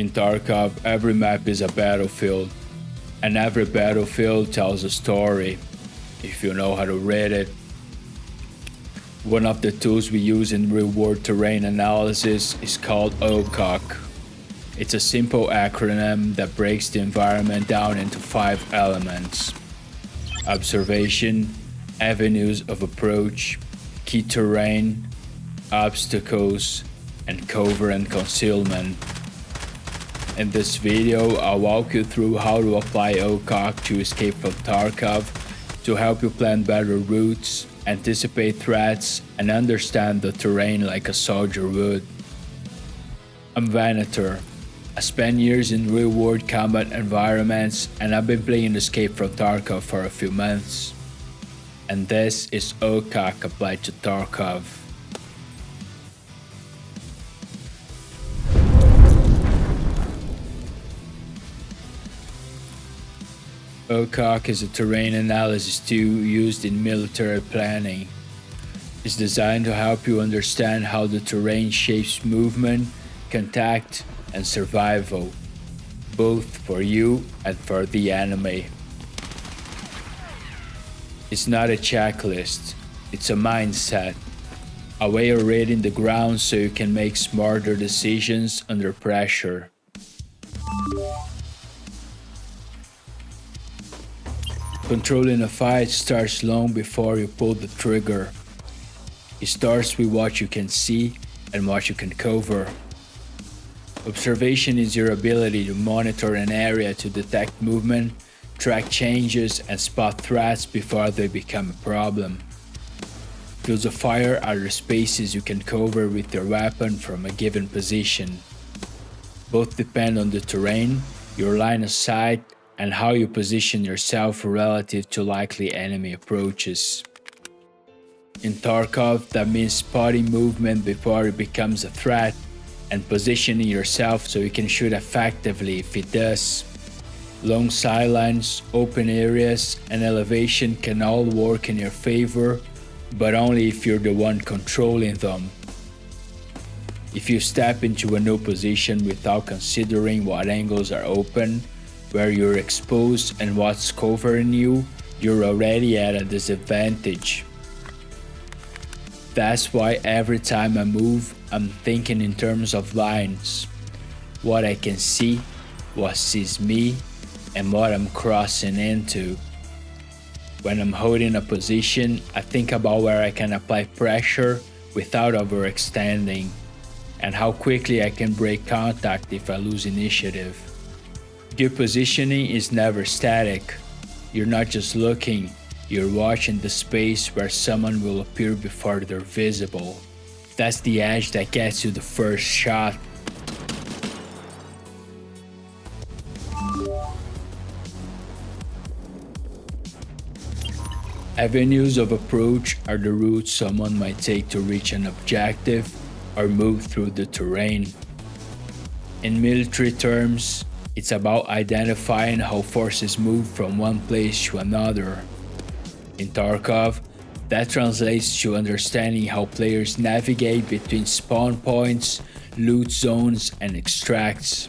In Tarkov, every map is a battlefield, and every battlefield tells a story, if you know how to read it. One of the tools we use in real-world terrain analysis is called OCOC. It's a simple acronym that breaks the environment down into 5 elements: observation, avenues of approach, key terrain, obstacles, and cover and concealment. In this video, I'll walk you through how to apply OCOC to escape from Tarkov to help you plan better routes, anticipate threats, and understand the terrain like a soldier would. I'm Vanator. I spent years in real-world combat environments, and I've been playing Escape from Tarkov for a few months. And this is OCOC applied to Tarkov. OCOC is a terrain analysis tool used in military planning. It's designed to help you understand how the terrain shapes movement, contact, and survival, both for you and for the enemy. It's not a checklist, it's a mindset, a way of reading the ground so you can make smarter decisions under pressure. Controlling a fight starts long before you pull the trigger. It starts with what you can see and what you can cover. Observation is your ability to monitor an area to detect movement, track changes, and spot threats before they become a problem. Fields of fire are the spaces you can cover with your weapon from a given position. Both depend on the terrain, your line of sight, and how you position yourself relative to likely enemy approaches. In Tarkov, that means spotting movement before it becomes a threat and positioning yourself so you can shoot effectively if it does. Long sidelines, open areas, and elevation can all work in your favor, but only if you're the one controlling them. If you step into a new position without considering what angles are open, where you're exposed, and what's covering you, you're already at a disadvantage. That's why every time I move, I'm thinking in terms of lines. What I can see, what sees me, and what I'm crossing into. When I'm holding a position, I think about where I can apply pressure without overextending, and how quickly I can break contact if I lose initiative. Good positioning is never static. You're not just looking, you're watching the space where someone will appear before they're visible. That's the edge that gets you the first shot. Avenues of approach are the routes someone might take to reach an objective or move through the terrain. In military terms, it's about identifying how forces move from one place to another. In Tarkov, that translates to understanding how players navigate between spawn points, loot zones, and extracts.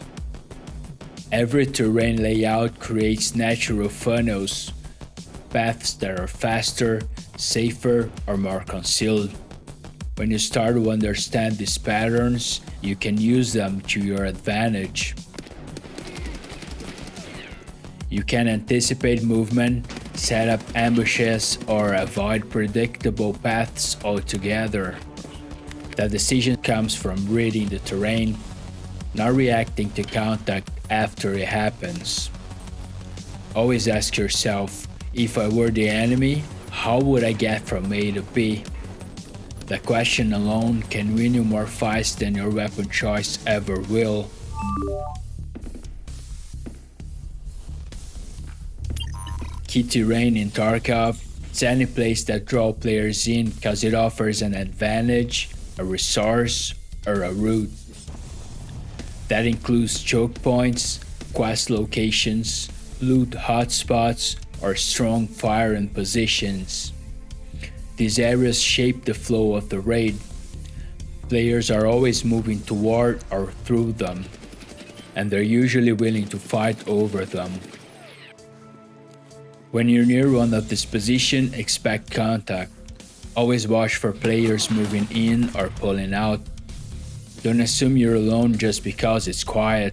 Every terrain layout creates natural funnels, paths that are faster, safer, or more concealed. When you start to understand these patterns, you can use them to your advantage. You can anticipate movement, set up ambushes, or avoid predictable paths altogether. The decision comes from reading the terrain, not reacting to contact after it happens. Always ask yourself, if I were the enemy, how would I get from A to B? The question alone can win you more fights than your weapon choice ever will. Key terrain in Tarkov, it's any place that draws players in because it offers an advantage, a resource, or a route. That includes choke points, quest locations, loot hotspots, or strong firing positions. These areas shape the flow of the raid. Players are always moving toward or through them. and they're usually willing to fight over them. When you're near one of this position, expect contact. Always watch for players moving in or pulling out. Don't assume you're alone just because it's quiet.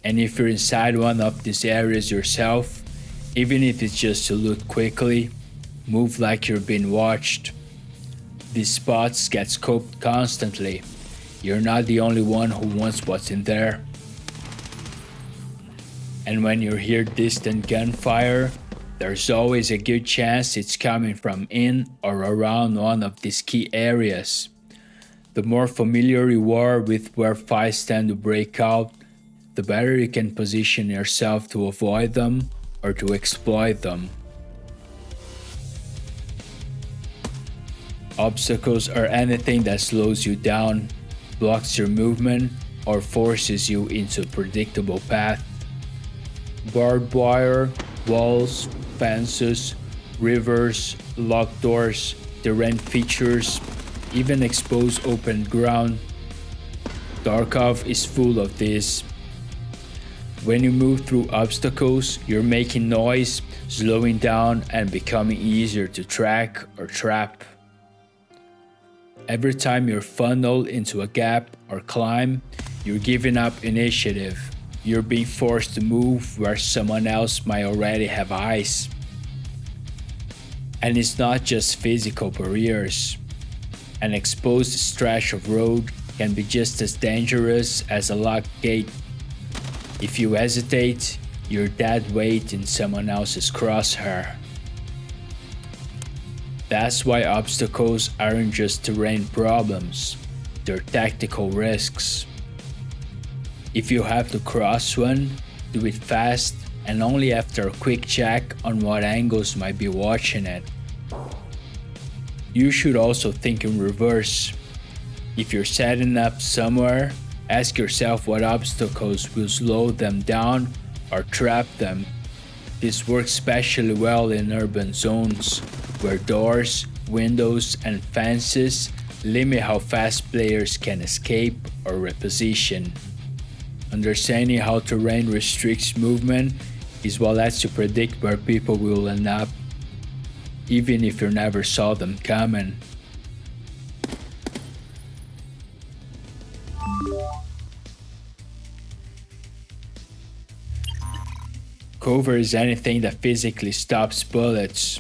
And if you're inside one of these areas yourself, even if it's just to loot quickly, move like you're being watched. These spots get scoped constantly. You're not the only one who wants what's in there. And when you hear distant gunfire, there's always a good chance it's coming from in or around one of these key areas. The more familiar you are with where fights tend to break out, the better you can position yourself to avoid them or to exploit them. Obstacles are anything that slows you down, blocks your movement, or forces you into a predictable path. Barbed wire, walls, fences, rivers, locked doors, terrain features, even exposed open ground. Tarkov is full of this. When you move through obstacles, you're making noise, slowing down, and becoming easier to track or trap. Every time you're funneled into a gap or climb, you're giving up initiative. You're being forced to move where someone else might already have eyes. And it's not just physical barriers. An exposed stretch of road can be just as dangerous as a locked gate. If you hesitate, you're dead weight in someone else's crosshair. That's why obstacles aren't just terrain problems, they're tactical risks. If you have to cross one, do it fast and only after a quick check on what angles might be watching it. You should also think in reverse. If you're setting up somewhere, ask yourself what obstacles will slow them down or trap them. This works especially well in urban zones, where doors, windows, and fences limit how fast players can escape or reposition. Understanding how terrain restricts movement is what lets you predict where people will end up, even if you never saw them coming. Cover is anything that physically stops bullets.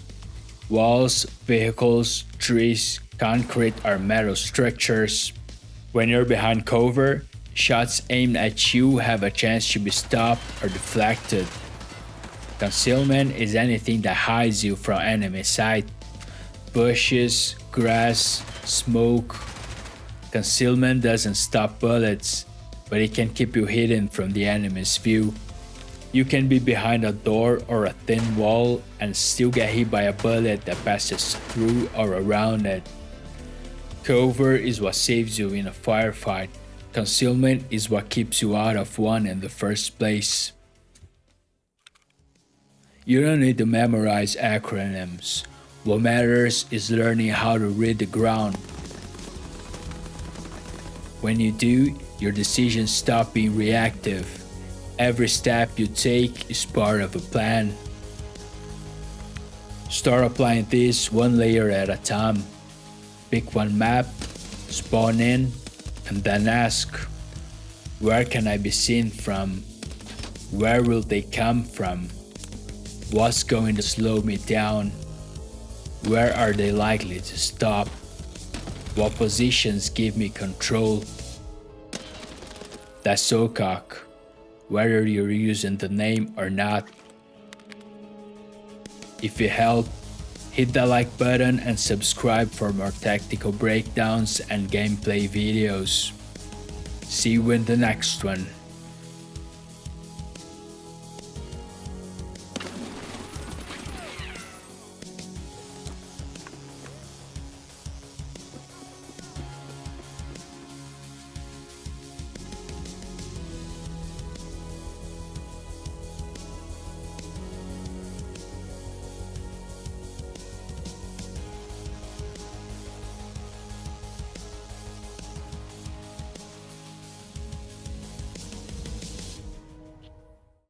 Walls, vehicles, trees, concrete, or metal structures. When you're behind cover, shots aimed at you have a chance to be stopped or deflected. Concealment is anything that hides you from enemy sight. Bushes, grass, smoke. Concealment doesn't stop bullets, but it can keep you hidden from the enemy's view. You can be behind a door or a thin wall and still get hit by a bullet that passes through or around it. Cover is what saves you in a firefight. Concealment is what keeps you out of one in the first place. You don't need to memorize acronyms. What matters is learning how to read the ground. When you do, your decisions stop being reactive. Every step you take is part of a plan. Start applying this one layer at a time. Pick one map, spawn in, and then ask, where can I be seen from? Where will they come from? What's going to slow me down? Where are they likely to stop? What positions give me control? That's SOCOC, whether you're using the name or not. If it helped, hit the like button and subscribe for more tactical breakdowns and gameplay videos. See you in the next one.